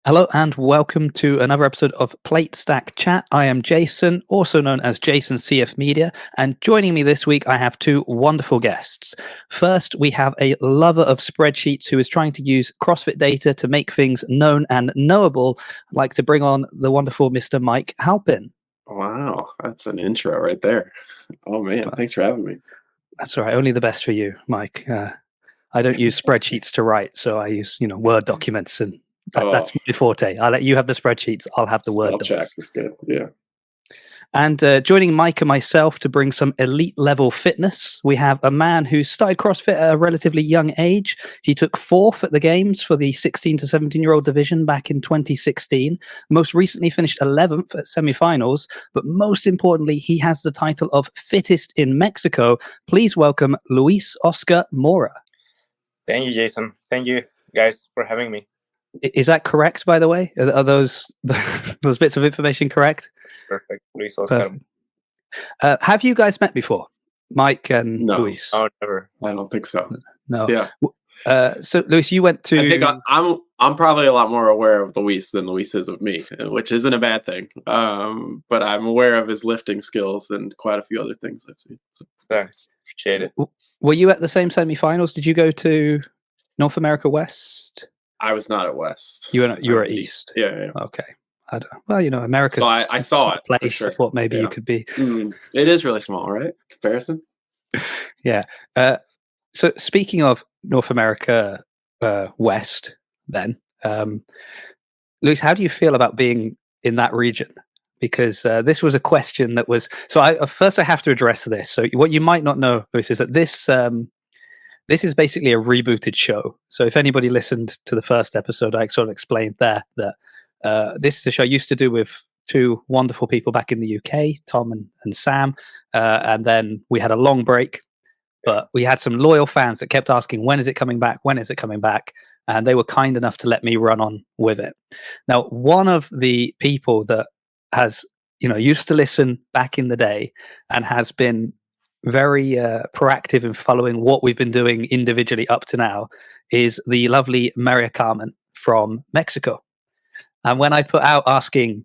Hello and welcome to another episode of Plate Stack Chat. I am Jason, also known as Jason CF Media, and joining me this week I have two wonderful guests. First, we have a lover of spreadsheets who is trying to use CrossFit data to make things known and knowable. I'd like to bring on the wonderful Mr. Mike Halpin. Wow, that's an intro right there. Oh man, thanks for having me. That's all right, only the best for you, Mike. I don't use spreadsheets to write, so I use Word documents, and that's my forte. I'll let you have the spreadsheets. I'll have the Word Spell docs. check is good. Yeah. And joining Mike and myself to bring some elite level fitness, we have a man who started CrossFit at a relatively young age. He took fourth at the games for the 16 to 17-year-old division back in 2016. Most recently finished 11th at semifinals. But most importantly, he has the title of Fittest in Mexico. Please welcome Luis Oscar Mura. Thank you, Jason. Thank you, guys, for having me. Is that correct, by the way? Are those those bits of information correct? Perfect. Luis Oscar. Have you guys met before, Mike and No. Luis? Oh, never. I don't think so. No. Yeah. So, Luis, you went to. I think I'm probably a lot more aware of Luis than Luis is of me, which isn't a bad thing. But I'm aware of his lifting skills and quite a few other things I've seen. So. Thanks. Appreciate it. Were you at the same semifinals? Did you go to North America West? I was not at West. You were at East. Yeah. Okay. America. So I saw it. Place. For sure. I thought maybe you could be. It is really small, right? Comparison. Yeah. So speaking of North America West, then, Luis, how do you feel about being in that region? Because this was a question that was. So first I have to address this. So what you might not know, Luis, is that this is basically a rebooted show. So if anybody listened to the first episode, I sort of explained there that this is a show I used to do with two wonderful people back in the UK, Tom and Sam. And then we had a long break, but we had some loyal fans that kept asking, when is it coming back? When is it coming back? And they were kind enough to let me run on with it. Now, one of the people that has, used to listen back in the day and has been very proactive in following what we've been doing individually up to now is the lovely Maria Carmen from Mexico. And when I put out asking,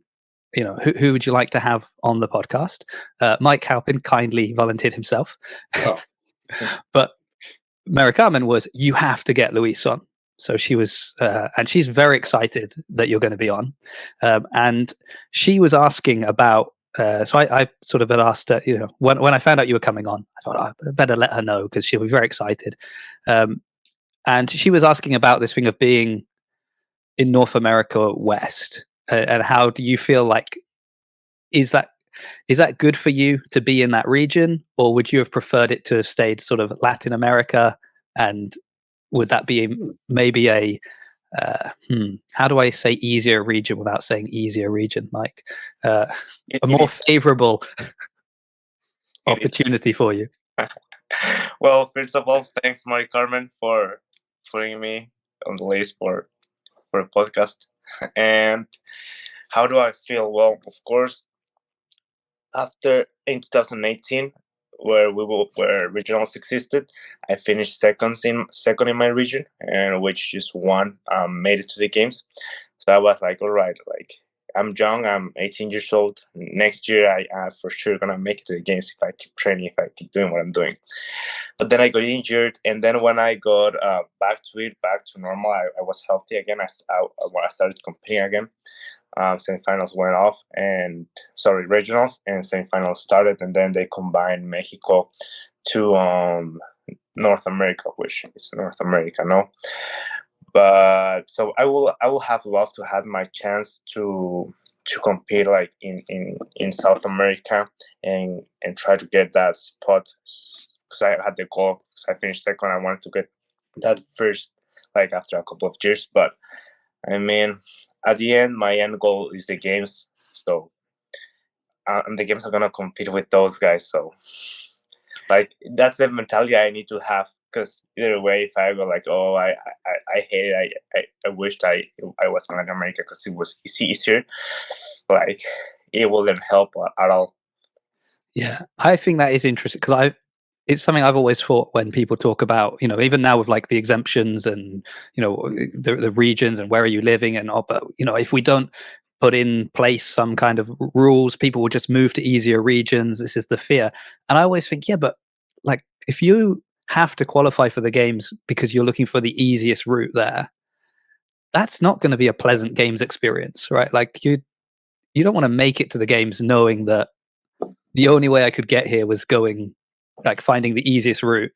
who would you like to have on the podcast, Mike Halpin kindly volunteered himself. Oh. But Maria Carmen was, you have to get Luis on. So she was, and she's very excited that you're going to be on. And she was asking about, so I sort of had asked her, when I found out you were coming on, I thought I better let her know because she'll be very excited. And she was asking about this thing of being in North America West, and how do you feel like, is that good for you to be in that region, or would you have preferred it to have stayed sort of Latin America? And would that be maybe a how do I say easier region without saying easier region, Mike? A more favorable opportunity for you. Well, first of all, thanks, Maria Carmen, for putting me on the list for a podcast. And how do I feel? Well, of course, after in 2018, where regionals existed, I finished second in my region, and which just one made it to the games. So I was like, all right, like I'm young, I'm 18 years old. Next year, I for sure gonna make it to the games if I keep training, if I keep doing what I'm doing. But then I got injured, and then when I got back to normal, I was healthy again. I started competing again. Semifinals went off, regionals and semifinals started, and then they combined Mexico to North America, which is North America, no. But so I will have loved to have my chance to compete like in South America and try to get that spot, because I had the goal. Because I finished second, I wanted to get that first, like after a couple of years. But I mean, at the end, my end goal is the games. So, and the games are gonna compete with those guys. So, like that's the mentality I need to have. Because either way, if I go like, oh, I hate it. I wished I was in Latin America because it was easier. Like it wouldn't help at all. Yeah, I think that is interesting because it's something I've always thought when people talk about, even now with like the exemptions and, the regions and where are you living and all, but, if we don't put in place some kind of rules, people will just move to easier regions. This is the fear. And I always think, yeah, but like if you have to qualify for the games because you're looking for the easiest route there, that's not going to be a pleasant games experience, right? Like you don't want to make it to the games knowing that the only way I could get here was finding the easiest route,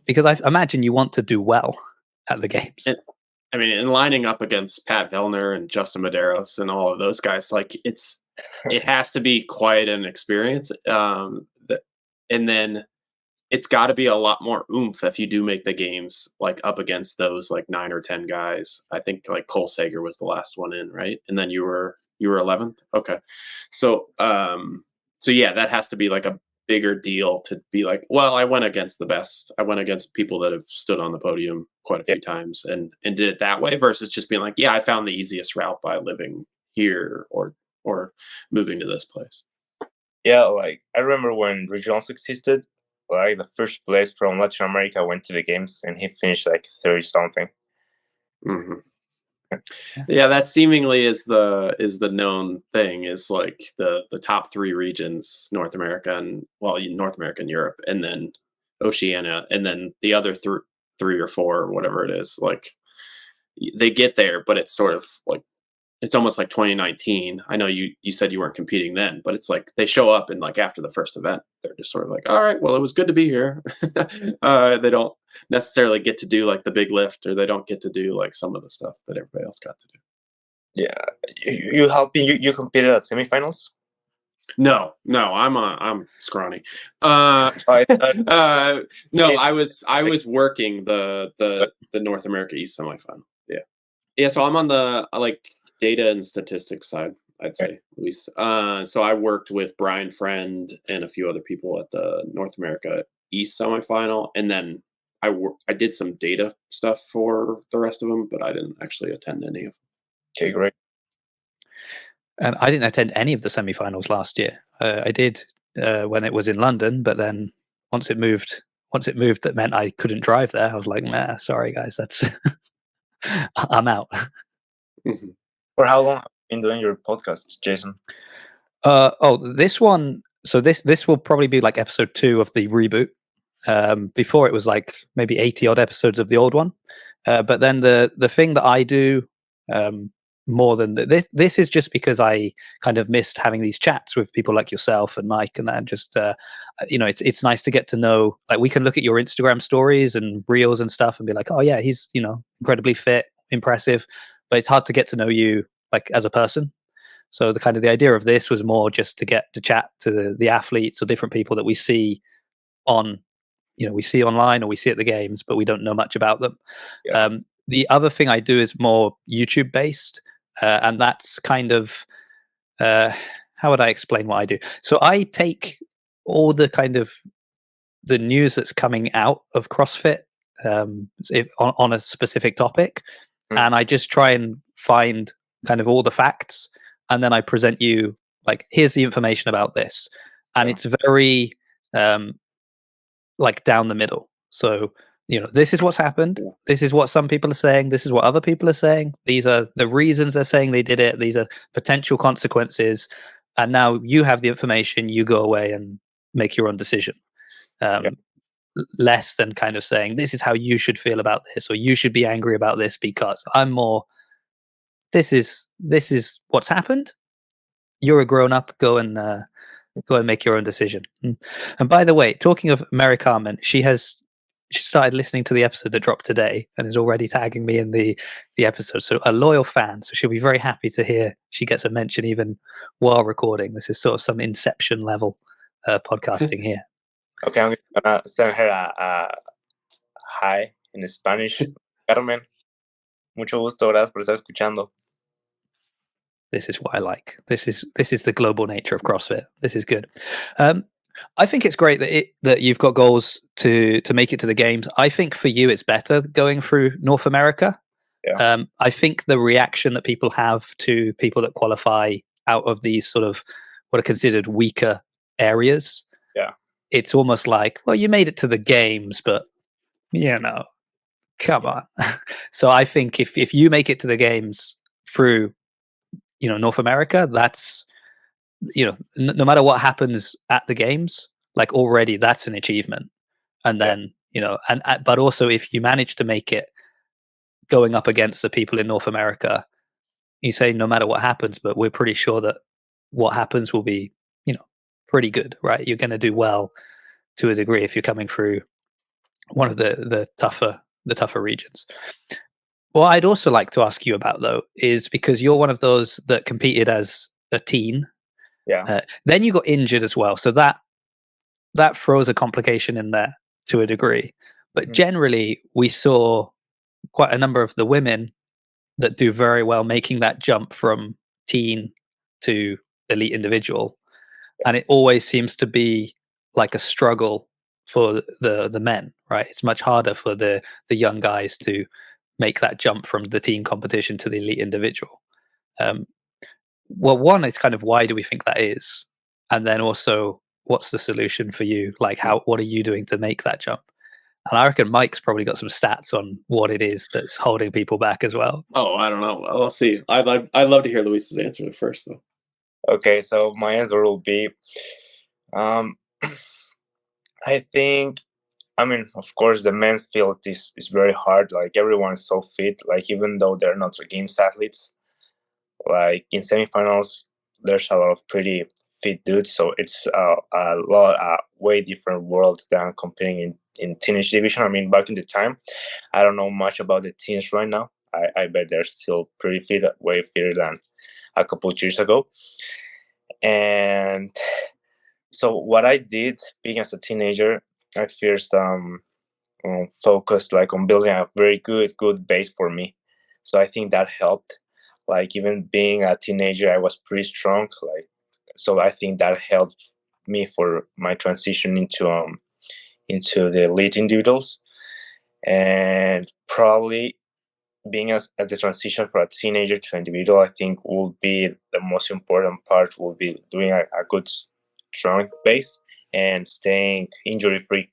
because I imagine you want to do well at the games. And lining up against Pat Vellner and Justin Medeiros and all of those guys, like it has to be quite an experience. And then it's got to be a lot more oomph if you do make the games like up against those like 9 or 10 guys. I think like Cole Sager was the last one in, right? And then you were 11th. Okay, so yeah, that has to be like a bigger deal to be like, well, I went against the best. I went against people that have stood on the podium quite a few times and did it that way, versus just being like, yeah, I found the easiest route by living here or moving to this place. Yeah, like I remember when regionals existed, like the first place from Latin America went to the games and he finished like 30 something. Mm-hmm. Yeah, that seemingly is the known thing, is like the top 3 regions, North America and Europe, and then Oceania, and then the other 3 or 4 or whatever it is, like they get there, but it's sort of like, it's almost like 2019. I know you said you weren't competing then, but it's like they show up and like after the first event, they're just sort of like, all right, well, it was good to be here. They don't necessarily get to do like the big lift, or they don't get to do like some of the stuff that everybody else got to do. Yeah, you competed at semifinals? No, I'm scrawny. No, I was working the North America East semifinal. Yeah. So I'm on the like data and statistics side, I'd say, Luis. So I worked with Brian Friend and a few other people at the North America East semifinal, and then I did some data stuff for the rest of them, but I didn't actually attend any of them. Okay, great. And I didn't attend any of the semifinals last year. I did when it was in London, but then once it moved, that meant I couldn't drive there. I was like, nah, sorry guys, that's I'm out. Mm-hmm. For how long have you been doing your podcast, Jason? This one. So this will probably be like episode 2 of the reboot. Before it was like maybe 80 odd episodes of the old one. But then the thing that I do more than this is just because I kind of missed having these chats with people like yourself and Mike, and that just it's nice to get to know, like we can look at your Instagram stories and reels and stuff and be like, oh yeah, he's incredibly fit, impressive, but it's hard to get to know you like as a person. So the idea of this was more just to get to chat to the athletes or different people that we see on, we see online or we see at the games, but we don't know much about them. Yeah. The other thing I do is more YouTube based, and that's kind of how would I explain what I do? So I take all the kind of the news that's coming out of CrossFit on a specific topic, and I just try and find kind of all the facts, and then I present you like, here's the information about this, and it's very like down the middle. So this is what's happened, this is what some people are saying, this is what other people are saying, these are the reasons they're saying they did it, these are potential consequences, and now you have the information, you go away and make your own decision. Less than kind of saying this is how you should feel about this, or you should be angry about this, because I'm more, this is what's happened, you're a grown-up, go and make your own decision. And by the way, talking of Mary Carmen, she started listening to the episode that dropped today and is already tagging me in the episode. So a loyal fan. So she'll be very happy to hear she gets a mention even while recording. This is sort of some Inception level podcasting here. Okay, I'm gonna send her a hi in Spanish. Carmen, mucho gusto, gracias por estar escuchando. This is what I like. This is the global nature of CrossFit. This is good. I think it's great that you've got goals to make it to the games. I think for you it's better going through North America. Yeah. I think the reaction that people have to people that qualify out of these sort of what are considered weaker areas, it's almost like, well, you made it to the games, but come on. So I think if you make it to the games through, North America, that's, no matter what happens at the games, like already that's an achievement. And Yeah. then, but also if you manage to make it going up against the people in North America, you say no matter what happens, but we're pretty sure that what happens will be, pretty good, right? You're going to do well to a degree if you're coming through one of the tougher regions. What I'd also like to ask you about though is because you're one of those that competed as a teen, Yeah. then you got injured as well, so that throws a complication in there to a degree. But Mhm. generally, we saw quite a number of the women that do very well making that jump from teen to elite individual, and it always seems to be like a struggle for the men, right? It's much harder for the young guys to make that jump from the teen competition to the elite individual. um, well, one is kind of why do we think that is, and then also what's the solution for you, like what are you doing to make that jump? And I reckon Mike's probably got some stats on what it is that's holding people back as well. Oh, I don't know. Well, let's see. I'd love to hear Luis's answer first, though. Okay, so my answer will be, um, I think, I mean, of course, the men's field is very hard. Like everyone is so fit. Like even though they're not games athletes, like in semifinals, there's a lot of pretty fit dudes. So it's a way different world than competing in teenage division. I mean, back in the time, I don't know much about the teens right now. I bet they're still pretty fit, way fitter than a couple of years ago. And so what I did being as a teenager, I first focused like on building a very good base for me. So I think that helped. Like even being a teenager, I was pretty strong. Like so, I think that helped me for my transition into the elite individuals, and probably being at the transition for a teenager to individual, I think will be the most important part. Will be doing a good strong base and staying injury free.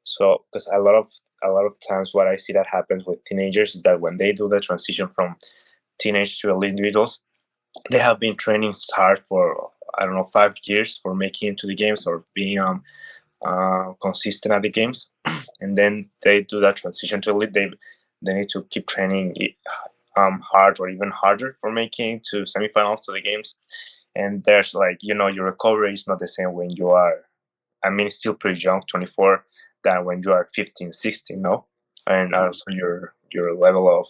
So, because a lot of times, what I see that happens with teenagers is that when they do the transition from teenage to elite individuals, they have been training hard for I don't know 5 years for making it to the games or being consistent at the games, and then they do that transition to elite. They need to keep training hard or even harder for making to semifinals to the games. And there's like your recovery is not the same when you are, I mean, it's still pretty young, 24, than when you are 15, 16, no? And also your level of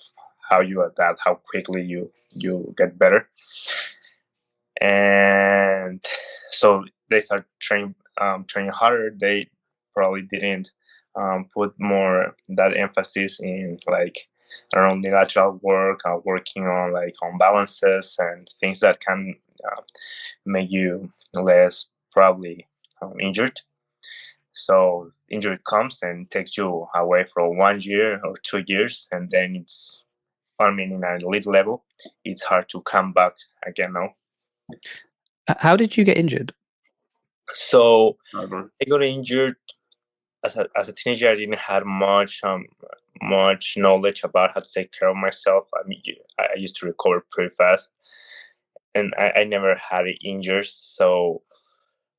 how you adapt, how quickly you get better. And so they start training harder. They probably didn't put more that emphasis in like around the lateral work, working on like on balances and things that can make you less probably injured. So injury comes and takes you away for 1 year or 2 years, and then it's, I mean, in an elite level, it's hard to come back again now. How did you get injured? So However. I got injured as a teenager. I didn't have much knowledge about how to take care of myself. I mean, I used to recover pretty fast, and I never had injuries. So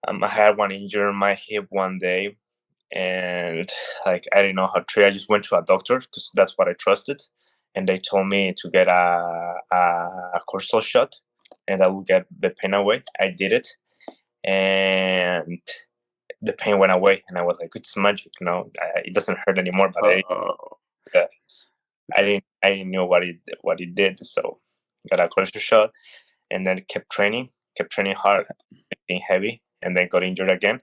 I had one injury on my hip one day, and like I didn't know how to treat. I just went to a doctor because that's what I trusted, and they told me to get a cortisol shot, and that will get the pain away. I did it, and the pain went away, and I was like, "It's magic, it doesn't hurt anymore." But I didn't know what it did, so got a cortisol shot, and then kept training hard, being heavy, and then got injured again.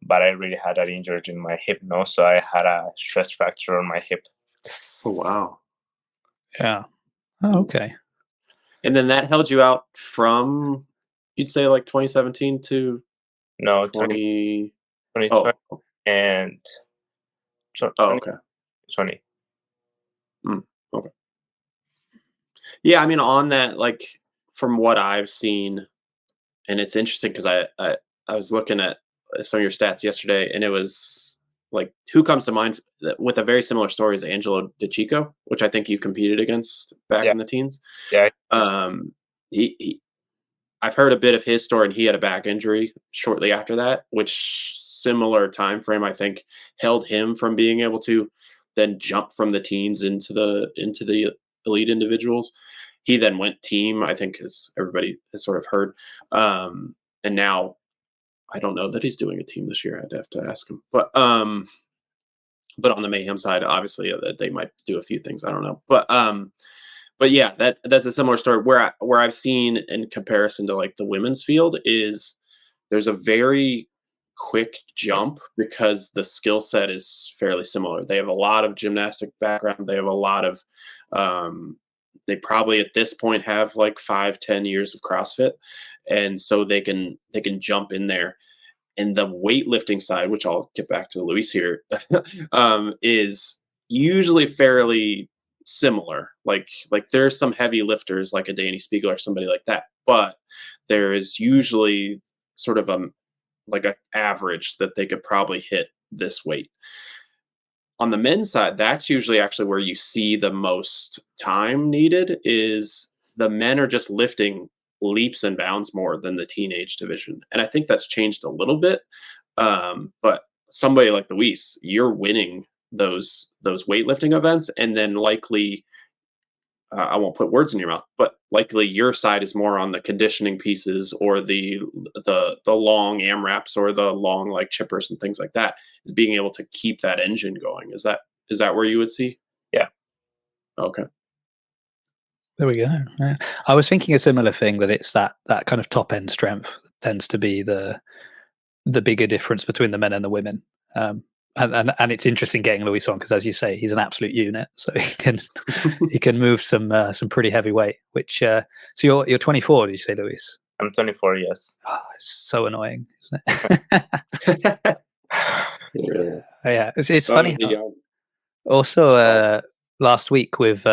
But I really had that injured in my hip, so I had a stress fracture on my hip. Oh, wow. Yeah. Oh, okay. And then that held you out from, you'd say, like 2017 to No, 20. 2020 Oh, and oh, okay. 2020. Okay. Yeah, I mean, on that, like from what I've seen, and it's interesting because I was looking at some of your stats yesterday, and it was like, who comes to mind with a very similar story is Angelo DeChico, which I think you competed against back in the teens. Yeah. I've heard a bit of his story, and he had a back injury shortly after that, which similar time frame I think held him from being able to then jump from the teens into the elite individuals. He then went team, I think, as everybody has sort of heard, and now I don't know that he's doing a team this year. I'd have to ask him, but on the Mayhem side, obviously, they might do a few things. I don't know, but yeah, that's a similar story where I've seen in comparison to like the women's field is there's a very quick jump because the skill set is fairly similar. They have a lot of gymnastic background. They have a lot of they probably at this point have like 5-10 years of CrossFit, and so they can jump in there. And the weightlifting side, which I'll get back to Luis here, is usually fairly similar. Like there's some heavy lifters like a Danny Spiegel or somebody like that, but there is usually sort of like an average that they could probably hit this weight. On the men's side, that's usually actually where you see the most time needed. Is the men are just lifting leaps and bounds more than the teenage division, and I think that's changed a little bit. But somebody like Luis, you're winning those weightlifting events, and then likely I won't put words in your mouth, but likely your side is more on the conditioning pieces or the long AMRAPs or the long like chippers and things like that, is being able to keep that engine going. Is that where you would see? Yeah. Okay. There we go. Yeah. I was thinking a similar thing, that it's that kind of top end strength tends to be the bigger difference between the men and the women. And it's interesting getting Luis on because, as you say, he's an absolute unit, so he can move some pretty heavy weight. Which so you're 24, did you say, Luis? I'm 24. Yes. Oh, it's so annoying, isn't it? Yeah, it's funny. Also, last week with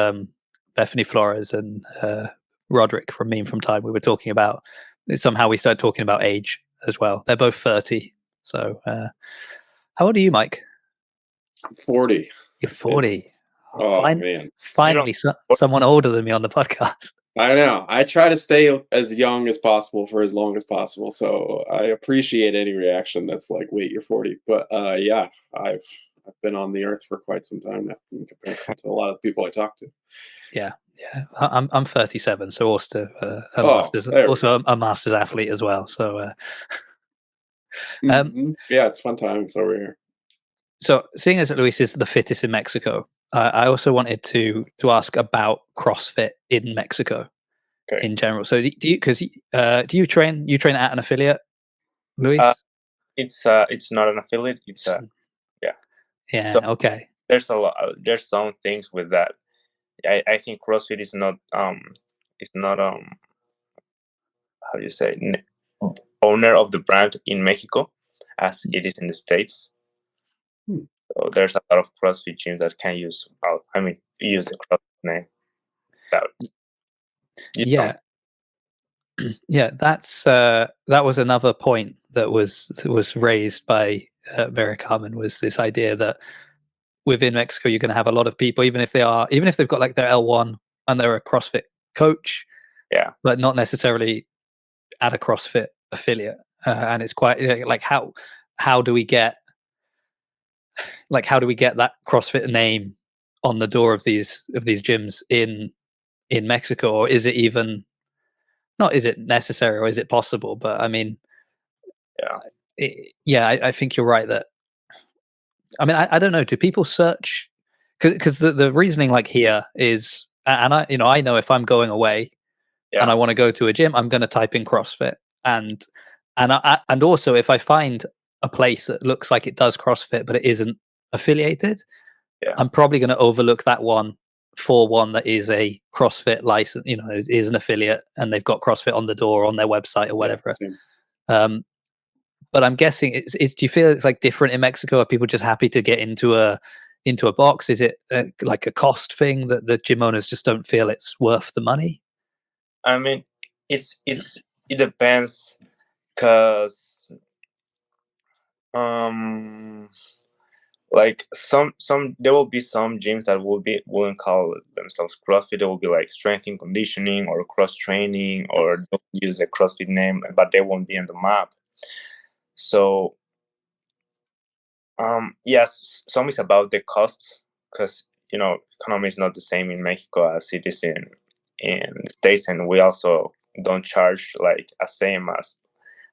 Bethany Flores and Roderick from Meme from Time, we were talking about, somehow we started talking about age as well. They're both 30. So how old are you, Mike? I'm 40. You're 40. Man. Finally, someone older than me on the podcast. I know. I try to stay as young as possible for as long as possible. So I appreciate any reaction that's like, wait, you're 40. But yeah, I've been on the earth for quite some time now in comparison to a lot of the people I talk to. Yeah. I'm 37, so also a master's athlete as well. So yeah, it's fun times over here. So seeing as Luis is the fittest in Mexico, I also wanted to ask about CrossFit in Mexico in general. So do you train at an affiliate, Luis? It's not an affiliate. It's yeah. So okay. There's some things with that. I think CrossFit is not how do you say, owner of the brand in Mexico as it is in the States. So there's a lot of CrossFit gyms that can use the CrossFit name. Yeah. Yeah, that was another point that was raised by Mike Halpin, was this idea that within Mexico you're going to have a lot of people, even if they've got like their L1 and they're a CrossFit coach, but not necessarily at a CrossFit affiliate, and it's quite like how do we get that CrossFit name on the door of these gyms in Mexico, or is it even not, is it necessary or is it possible? But I mean, I think you're right that, I mean, I don't know, do people search, because the reasoning like here is, and I know if I'm going away and I want to go to a gym, I'm going to type in CrossFit, and also if I find a place that looks like it does CrossFit but it isn't affiliated, I'm probably going to overlook that one for one that is a CrossFit license, is an affiliate and they've got CrossFit on the door on their website or whatever. But I'm guessing do you feel it's like different in Mexico? Are people just happy to get into a box? Is it like a cost thing that the gym owners just don't feel it's worth the money? I mean, it depends, because Like some there will be some gyms that wouldn't call themselves CrossFit. It will be like strength and conditioning or cross training, or they'll use a CrossFit name, but they won't be on the map. So yes, some is about the costs, because economy is not the same in Mexico as it is in the States, and we also don't charge like the same as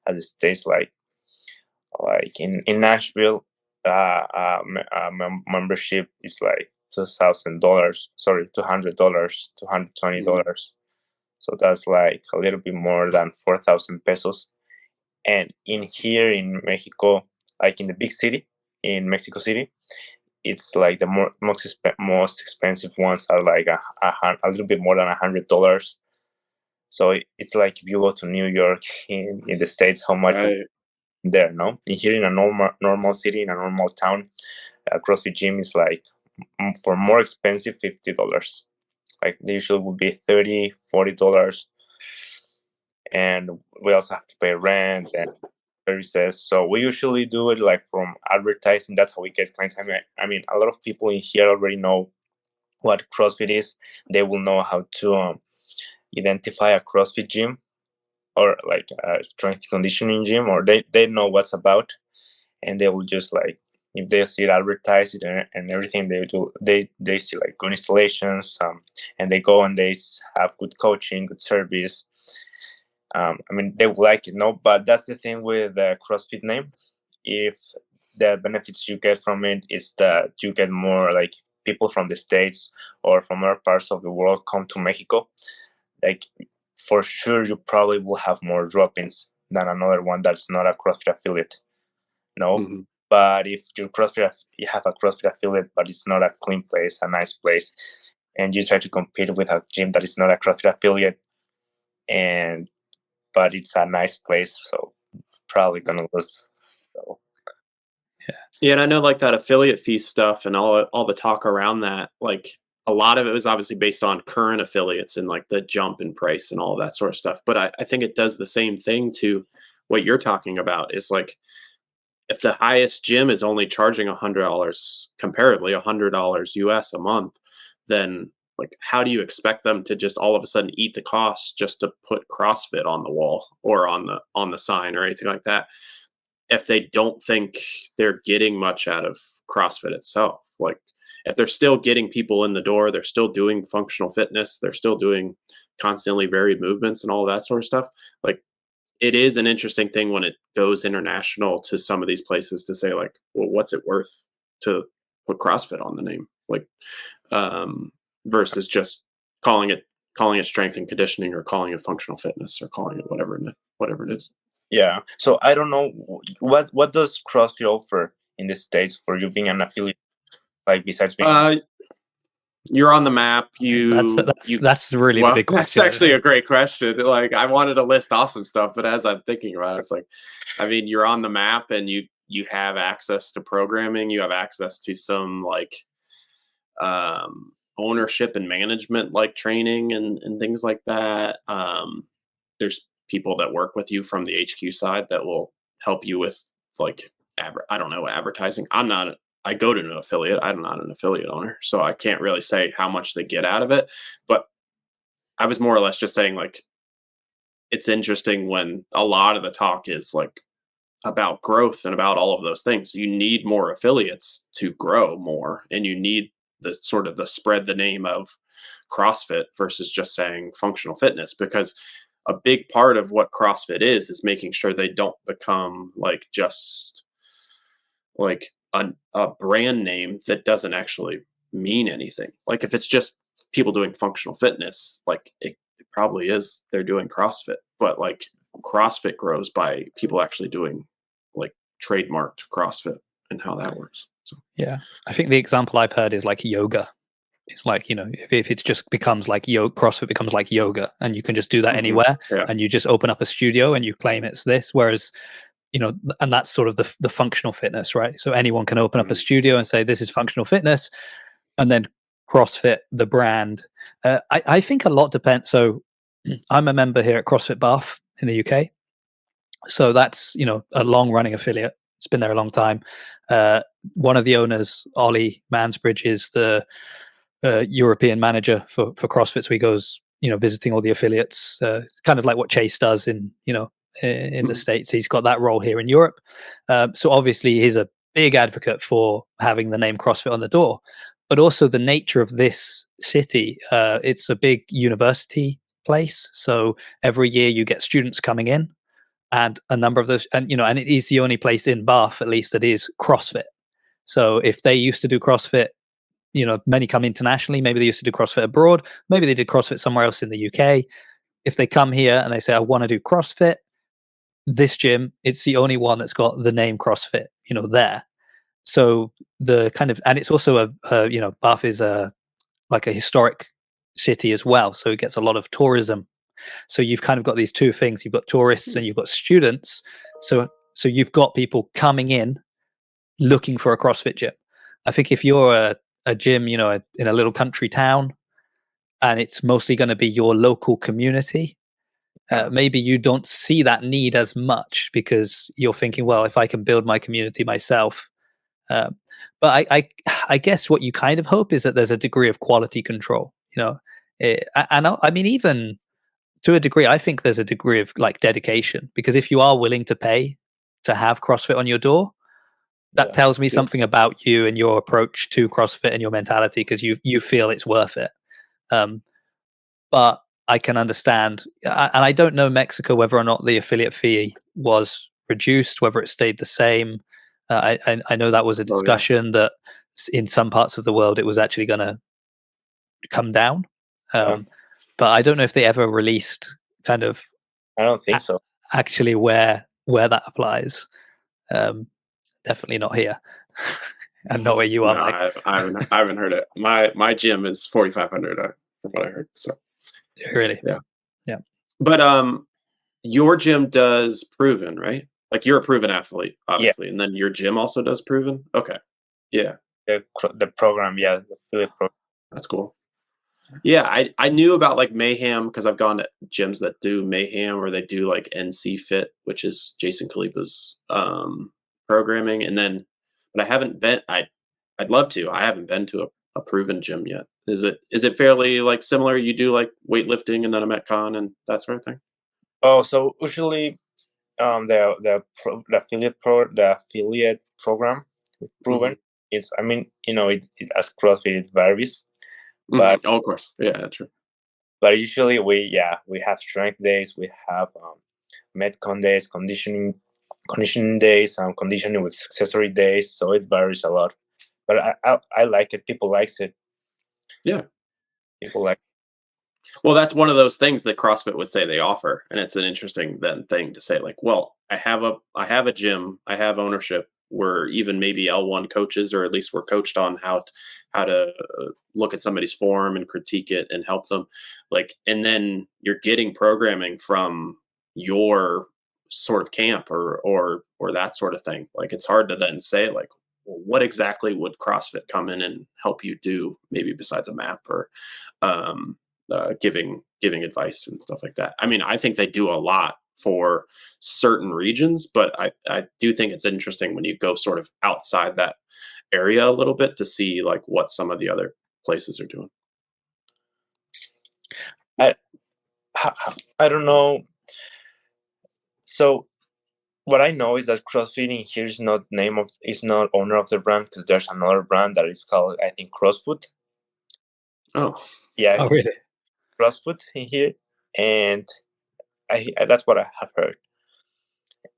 the States. Like in Nashville, membership is like $2,000. Sorry, $200, $220. So that's like a little bit more than 4,000 pesos. And here in Mexico, like in the big city, in Mexico City, it's like the most expensive ones are like a little bit more than $100. So it's like if you go to New York in the States, how much Right. there, no? And here in a normal city, in a normal town, a CrossFit gym is like, for more expensive, $50. Like the usual would be $30, $40. And we also have to pay rent and services. So we usually do it like from advertising. That's how we get clients. I mean, a lot of people in here already know what CrossFit is. They will know how to identify a CrossFit gym, or like a strength conditioning gym, or they know what's about, and they will just like, if they see it advertised and everything, they see like good installations, and they go and they have good coaching, good service. I mean, they would like it, no? But that's the thing with the CrossFit name. If the benefits you get from it is that you get more like people from the States or from other parts of the world come to Mexico, like for sure you probably will have more drop-ins than another one that's not a CrossFit affiliate. No. Mm-hmm. But if you have a CrossFit affiliate, but it's not a clean place, a nice place, and you try to compete with a gym that is not a CrossFit affiliate, but it's a nice place, so probably gonna lose. So Yeah, and I know like that affiliate fee stuff and all the talk around that, like a lot of it was obviously based on current affiliates and like the jump in price and all that sort of stuff. But I think it does the same thing to what you're talking about. Is like if the highest gym is only charging $100, comparably $100 US a month, then like how do you expect them to just all of a sudden eat the cost just to put CrossFit on the wall or on the sign or anything like that, if they don't think they're getting much out of CrossFit itself? Like if they're still getting people in the door, they're still doing functional fitness, they're still doing constantly varied movements and all that sort of stuff. Like it is an interesting thing when it goes international to some of these places to say like, well, what's it worth to put CrossFit on the name? Like, versus just calling it strength and conditioning, or calling it functional fitness, or calling it whatever it is. yeah. So I don't know what does CrossFit offer in the States for you being an affiliate, like besides being. You're on the map. That's really the big question. That's actually a great question. Like I wanted to list awesome stuff, but as I'm thinking about it, it's like, I mean, you're on the map and you have access to programming. You have access to some like ownership and management like training and things like that. There's people that work with you from the HQ side that will help you with like I don't know, advertising. I go to an affiliate. I'm not an affiliate owner, so I can't really say how much they get out of it. But I was more or less just saying like it's interesting when a lot of the talk is like about growth and about all of those things. You need more affiliates to grow more, and you need the sort of the spread the name of CrossFit versus just saying functional fitness, because a big part of what CrossFit is making sure they don't become like just like a brand name that doesn't actually mean anything. Like if it's just people doing functional fitness, like it probably is they're doing CrossFit, but like CrossFit grows by people actually doing like trademarked CrossFit and how that works. So yeah, I think the example I've heard is like yoga. It's like, if it just becomes like CrossFit becomes like yoga, and you can just do that anywhere, yeah. and you just open up a studio and you claim it's this. Whereas, and that's sort of the functional fitness, right? So anyone can open up a studio and say, this is functional fitness. And then CrossFit, the brand, I think a lot depends. So I'm a member here at CrossFit Bath in the UK. So that's, a long running affiliate. It's been there a long time. One of the owners, Ollie Mansbridge, is the European manager for CrossFit. So he goes, visiting all the affiliates, kind of like what Chase does in the States. He's got that role here in Europe. So obviously he's a big advocate for having the name CrossFit on the door, but also the nature of this city. It's a big university place. So every year you get students coming in, and a number of those, and it is the only place in Bath, at least, that is CrossFit. So if they used to do CrossFit, many come internationally. Maybe they used to do CrossFit abroad. Maybe they did CrossFit somewhere else in the UK. If they come here and they say, I want to do CrossFit, this gym, it's the only one that's got the name CrossFit, there. So the kind of, and it's also Bath is like a historic city as well. So it gets a lot of tourism. So you've kind of got these two things. You've got tourists and you've got students. So you've got people coming in looking for a CrossFit gym. I think if you're a gym, in a little country town, and it's mostly going to be your local community, maybe you don't see that need as much because you're thinking, well, if I can build my community myself. But I guess what you kind of hope is that there's a degree of quality control, I mean, even to a degree, I think there's a degree of like dedication, because if you are willing to pay to have CrossFit on your door, that tells me something about you and your approach to CrossFit and your mentality, because you feel it's worth it. But I can understand, and I don't know Mexico whether or not the affiliate fee was reduced, whether it stayed the same. I know that was a discussion that in some parts of the world it was actually going to come down. But I don't know if they ever released kind of. I don't think so. Actually, where that applies. Definitely not here, and not where you are, Mike. I haven't heard it. My gym is 4,500 from what I heard. So really, yeah. But your gym does proven, right? Like you're a proven athlete, obviously, and then your gym also does proven. Okay, yeah. The program, the affiliate program. That's cool. Yeah, I knew about like Mayhem because I've gone to gyms that do Mayhem, or they do like NC Fit, which is Jason Khalipa's programming, and then, but I haven't been. I'd love to. I haven't been to a proven gym yet. Is it fairly like similar? You do like weightlifting and then a Metcon and that sort of thing? Oh, so usually, the affiliate program with proven is, I mean, it as CrossFit it varies. But of course, yeah, true. But usually we have strength days, we have Metcon days, conditioning days, conditioning with accessory days. So it varies a lot. But I like it. People likes it. Yeah, people like. Well, that's one of those things that CrossFit would say they offer, and it's an interesting thing to say. Like, well, I have a gym, I have ownership. We're even maybe L1 coaches, or at least we're coached on how to look at somebody's form and critique it and help them. Like, and then you're getting programming from your sort of camp or that sort of thing. Like, it's hard to then say like, well, what exactly would CrossFit come in and help you do? Maybe besides a map or giving advice and stuff like that. I mean, I think they do a lot for certain regions, but I do think it's interesting when you go sort of outside that area a little bit to see like what some of the other places are doing. I don't know. So what I know is that CrossFit in here is not owner of the brand, because there's another brand that is called, I think, CrossFit. Oh, yeah. Oh, really? CrossFit in here, and I that's what I have heard.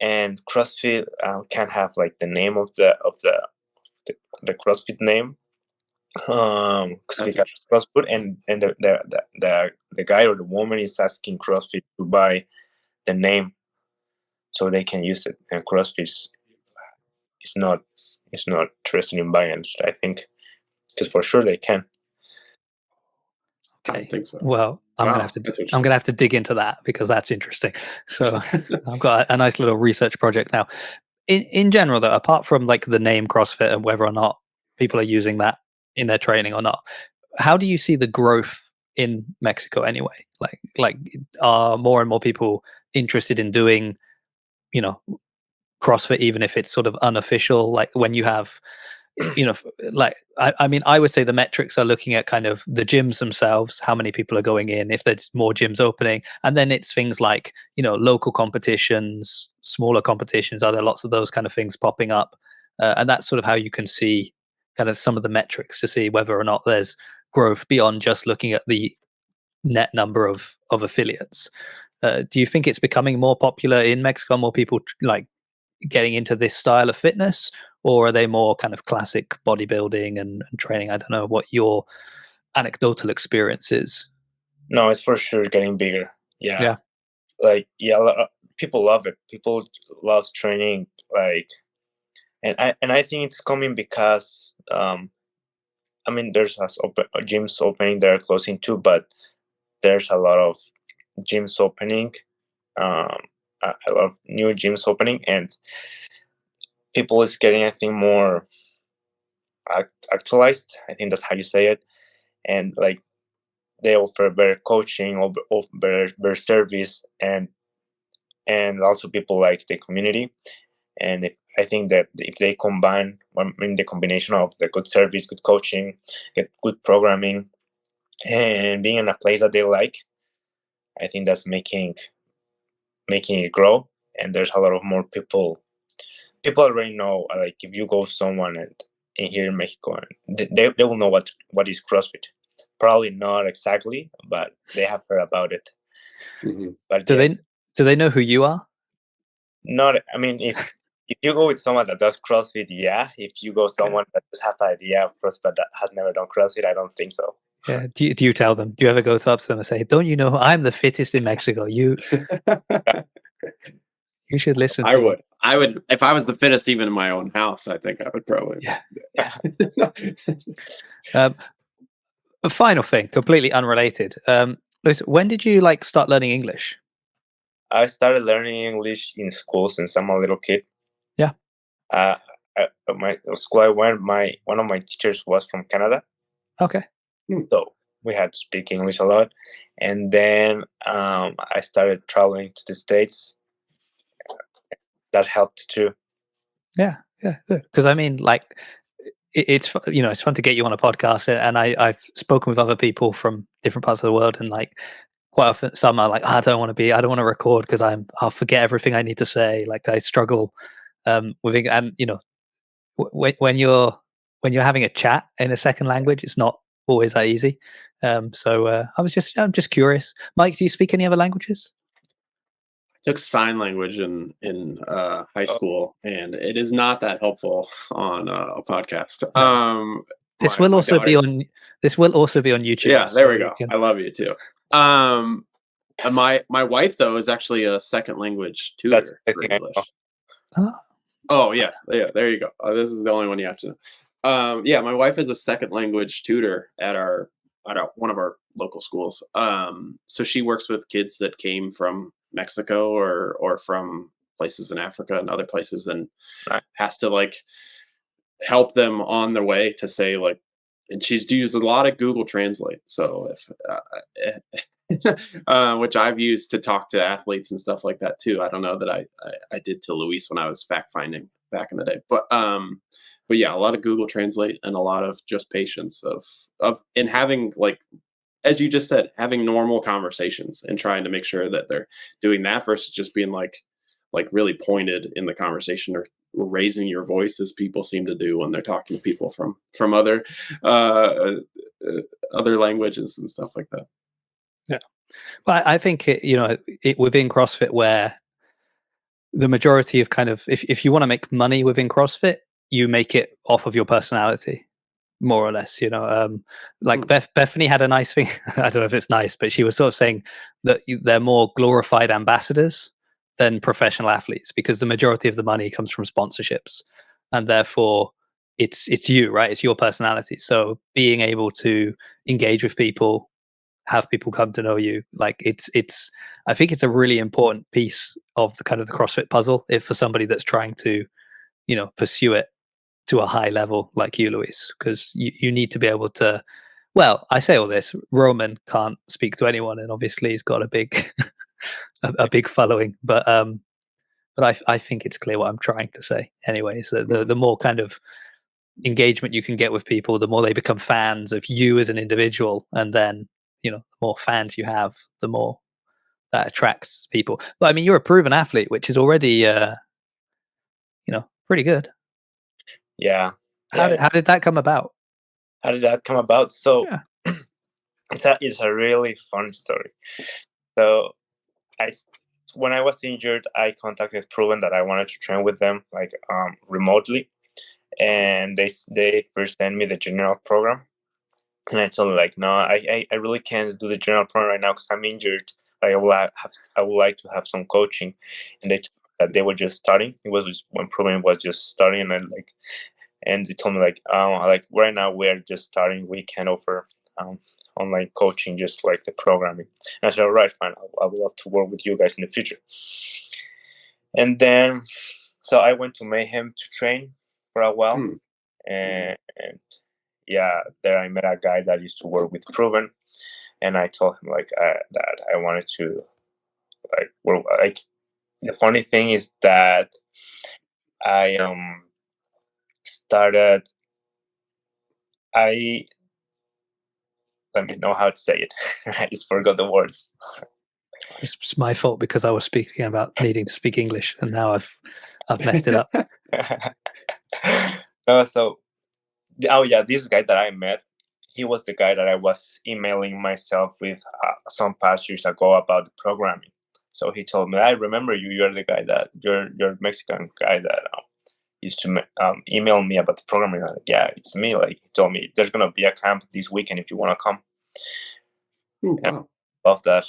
And CrossFit can have like the name of the CrossFit name, because we have CrossFit, and the guy or the woman is asking CrossFit to buy the name so they can use it, and CrossFit is not interested in buying it, I think, because for sure they can. Okay. I think so. Well, I'm gonna have to dig into that, because that's interesting. So I've got a nice little research project now. In general, though, apart from like the name CrossFit and whether or not people are using that in their training or not, how do you see the growth in Mexico anyway? Like are more and more people interested in doing, CrossFit, even if it's sort of unofficial, like when you have, like I mean, I would say the metrics are looking at kind of the gyms themselves, how many people are going in, if there's more gyms opening, and then it's things like local competitions, smaller competitions. Are there lots of those kind of things popping up? And that's sort of how you can see kind of some of the metrics to see whether or not there's growth beyond just looking at the net number of affiliates. Do you think it's becoming more popular in Mexico? More people like getting into this style of fitness, or are they more kind of classic bodybuilding and training? I don't know what your anecdotal experience is. No, it's for sure getting bigger. Yeah. Like people love it. People love training. Like, and I think it's coming because I mean, there's gyms opening, they're closing too, but there's a lot of gyms opening, a lot of new gyms opening, and people is getting, I think, more actualized. I think that's how you say it. And like they offer better coaching, or better service, and also people like the community. And I think that if they combine, the combination of the good service, good coaching, good programming, and being in a place that they like, I think that's making it grow. And there's a lot of more people already know, like if you go someone in here in Mexico, they will know what is CrossFit. Probably not exactly, but they have heard about it. Mm-hmm. But do they know who you are? Not, I mean, if you go with someone that does CrossFit, yeah. If you go someone that just has an idea of CrossFit that has never done CrossFit, I don't think so. Yeah. Do you tell them? Do you ever go up to them and say, "Don't you know I'm the fittest in Mexico? You should listen." I would if I was the fittest, even in my own house. I think I would probably. Yeah. A final thing, completely unrelated. Luis, when did you start learning English? I started learning English in school since I'm a little kid. Yeah. My school I went, one of my teachers was from Canada. Okay. So we had to speak English a lot, and then I started traveling to the States. That helped too. Yeah, good. Because I mean, it's fun to get you on a podcast, and I've spoken with other people from different parts of the world, and quite often some are like, I don't want to record because I'll forget everything I need to say. Like I struggle with it, and when you're having a chat in a second language, it's not always that easy. So I'm just curious. Mike, do you speak any other languages? Took sign language in high school, and it is not that helpful on a podcast. This will also be on YouTube. Yeah, there we go. I love you too. My wife though is actually a second language tutor for English. Oh yeah, there you go. This is the only one you have to know. Yeah, my wife is a second language tutor at one of our local schools. So she works with kids that came from Mexico or from places in Africa and other places, and has to help them on their way to say and she's used a lot of Google Translate. So which I've used to talk to athletes and stuff like that too. I don't know that I did to Luis when I was fact finding back in the day, but yeah, a lot of Google Translate and a lot of just patience and having as you just said, having normal conversations and trying to make sure that they're doing that versus just being really pointed in the conversation or raising your voice as people seem to do when they're talking to people from other languages and stuff like that. Yeah. Well, I think it within CrossFit, where the majority of kind of if you want to make money within CrossFit, you make it off of your personality, more or less. Bethany had a nice thing. I don't know if it's nice, but she was sort of saying that they're more glorified ambassadors than professional athletes because the majority of the money comes from sponsorships, and therefore it's you, right? It's your personality. So being able to engage with people, have people come to know you, it's I think it's a really important piece of the kind of the CrossFit puzzle if for somebody that's trying to pursue it to a high level like you, Luis, because you need to be able to, well, I say all this, Roman can't speak to anyone, and obviously he's got a big a big following, but but I think it's clear what I'm trying to say. Anyways, the more kind of engagement you can get with people, the more they become fans of you as an individual, and then the more fans you have, the more that attracts people. But I mean, you're a proven athlete, which is already pretty good. Yeah. How did that come about? How did that come about? So Yeah. it's a really fun story. So when I was injured, I contacted Proven that I wanted to train with them remotely, and they first sent me the general program, and I told them no, I really can't do the general program right now because I'm injured. I would like to have some coaching, and they told me that they were just starting. It was just when Proven was just starting, and they told me right now we're just starting. We can offer online coaching, just like the programming. And I said, all right, fine. I would love to work with you guys in the future. And then, so I went to Mayhem to train for a while, and yeah, there I met a guy that used to work with Proven, and I told him that I wanted to work. The funny thing is that I started. Let me know how to say it. I just forgot the words. It's my fault because I was speaking about needing to speak English, and now I've messed it up. This guy that I met, he was the guy that I was emailing myself with some past years ago about the programming. So he told me, I remember you. You're the guy you're Mexican guy that used to email me about the programming. I'm like, yeah, it's me. He told me there's gonna be a camp this weekend if you want to come. Ooh, wow. I love that.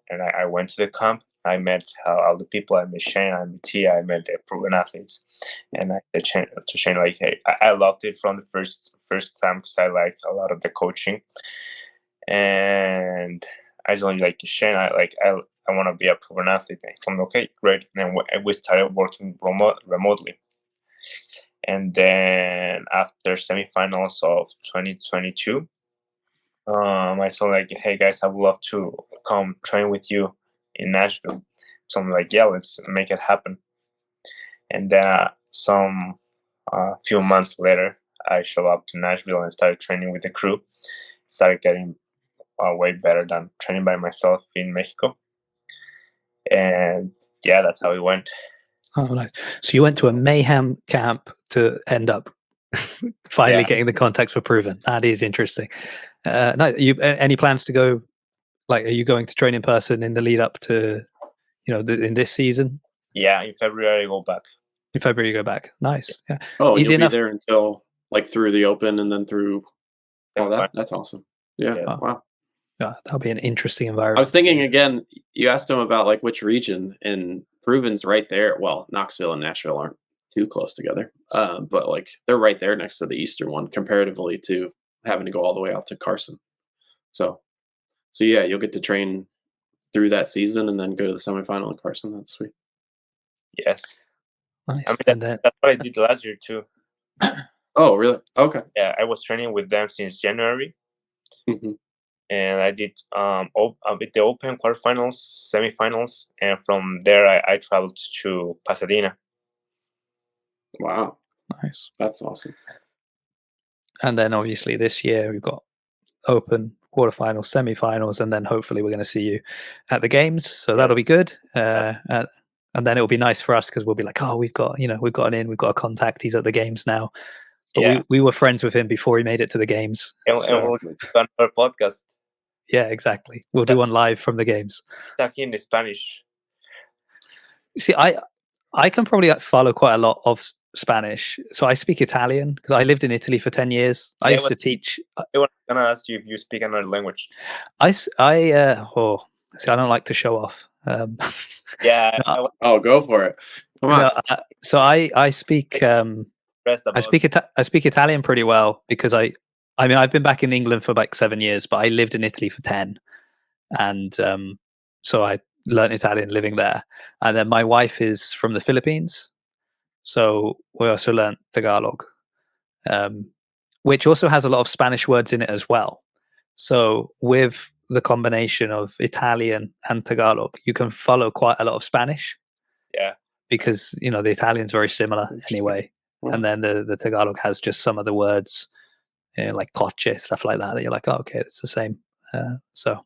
And I went to the camp. I met all the people. I met Shane. I met Tia. I met the proven athletes. And I said to Shane, hey, I loved it from the first time because I like a lot of the coaching. And I told him, Shane, I want to be a proven athlete. And he told me, okay, great. And we started working remotely. And then after semifinals of 2022, I told hey guys, I would love to come train with you in Nashville. So I'm yeah, let's make it happen. And then some few months later, I show up to Nashville and started training with the crew. Started getting way better than training by myself in Mexico. And yeah, that's how it went. Oh, nice. So you went to a Mayhem camp to end up finally getting the contacts for Proven. That is interesting. No, any plans to go? Are you going to train in person in the lead up to, in this season? Yeah, in February I go back. In February you go back. Nice. Yeah. Oh, easy you'll enough. Be there until through the Open and then through. Oh, that's awesome. Yeah. Oh. Wow. Yeah, that'll be an interesting environment. I was thinking again. You asked him about which region, and Proven's right there. Well, Knoxville and Nashville aren't too close together, but they're right there next to the eastern one, comparatively to having to go all the way out to Carson. So yeah, you'll get to train through that season and then go to the semifinal in Carson. That's sweet. Yes. Nice. I mean, that's what I did last year too. Oh, really? Okay. Yeah, I was training with them since January. Mm-hmm. And I did with the Open quarterfinals, semifinals, and from there I traveled to Pasadena. Wow. Nice. That's awesome. And then obviously this year we've got Open, quarterfinals, semifinals, and then hopefully we're going to see you at the games. So that'll be good. And then it'll be nice for us because we'll be we've got a contact. He's at the games now. But we were friends with him before he made it to the games. And we'll do another podcast. Yeah, exactly. We'll do one live from the games. Talking in Spanish. See, I can probably follow quite a lot of Spanish. So I speak Italian because I lived in Italy for 10 years. I used to teach. I was going to ask you if you speak another language. See, I don't like to show off. Yeah. Go for it. Come on. So I speak. I speak Italian pretty well because I've been back in England for 7 years, but I lived in Italy for 10, and so I learned Italian living there. And then my wife is from the Philippines, so we also learned Tagalog, which also has a lot of Spanish words in it as well. So with the combination of Italian and Tagalog, you can follow quite a lot of Spanish. Yeah. because the Italian's very similar anyway, and then the Tagalog has just some of the words, like coche, stuff like that you're like, oh, okay, it's the same. So,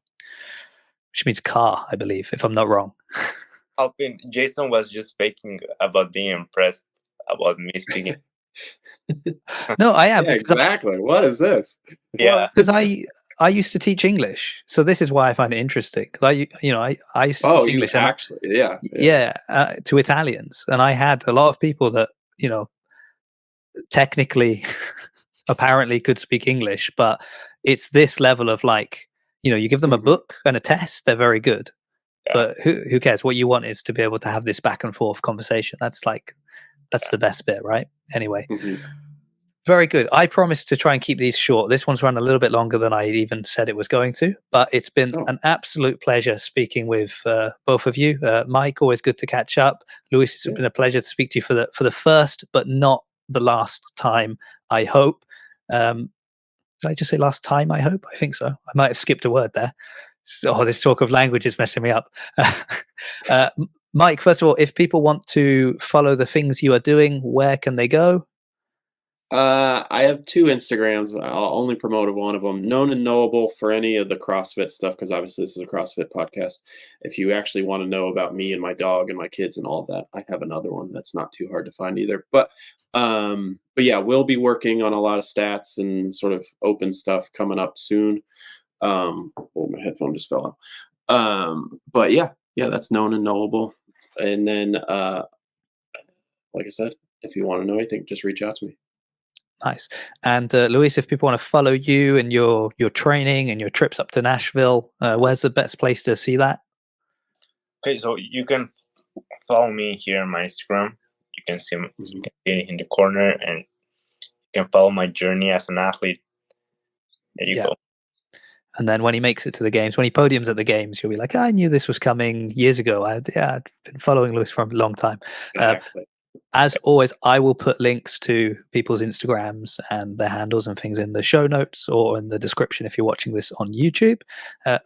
which means car, I believe, if I'm not wrong. Halpin, Jason was just speaking about being impressed about me speaking. No, I am. Yeah, exactly. What is this? Yeah, because I used to teach English, so this is why I find it interesting. Because I used to teach English, and actually, yeah. to Italians, and I had a lot of people that technically, apparently could speak English, but it's this level of like, you give them a book and a test, they're very good, but who cares? What you want is to be able to have this back and forth conversation. That's the best bit, right? Anyway. Very good. I promised to try and keep these short. This one's run a little bit longer than I even said it was going to, but it's been an absolute pleasure speaking with both of you. Mike, always good to catch up. Luis, it's been a pleasure to speak to you for the first, but not the last time, I hope. Did I just say last time, I hope? I think so. I might have skipped a word there. Oh, this talk of language is messing me up. Mike, first of all, if people want to follow the things you are doing, where can they go? I have 2 Instagrams. I'll only promote one of them. Known and Knowable for any of the CrossFit stuff, because obviously this is a CrossFit podcast. If you actually want to know about me and my dog and my kids and all of that, I have another one that's not too hard to find either. But yeah, we'll be working on a lot of stats and sort of open stuff coming up soon. Oh, my headphone just fell out. But yeah, that's Known and Knowable. And then, like I said, if you want to know anything, just reach out to me. Nice. And Luis, if people want to follow you and your training and your trips up to Nashville, where's the best place to see that? Okay, so you can follow me here on my Instagram. You can see it in the corner, and you can follow my journey as an athlete. There you go. And then when he makes it to the games, when he podiums at the games, you'll be like, I knew this was coming years ago. I've been following Luis for a long time. Exactly. As always, I will put links to people's Instagrams and their handles and things in the show notes or in the description if you're watching this on YouTube.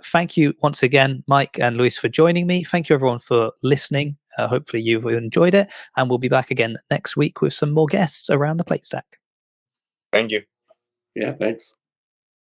Thank you once again, Mike and Luis, for joining me. Thank you, everyone, for listening. Hopefully you've enjoyed it. And we'll be back again next week with some more guests around the plate stack. Thank you. Yeah, thanks.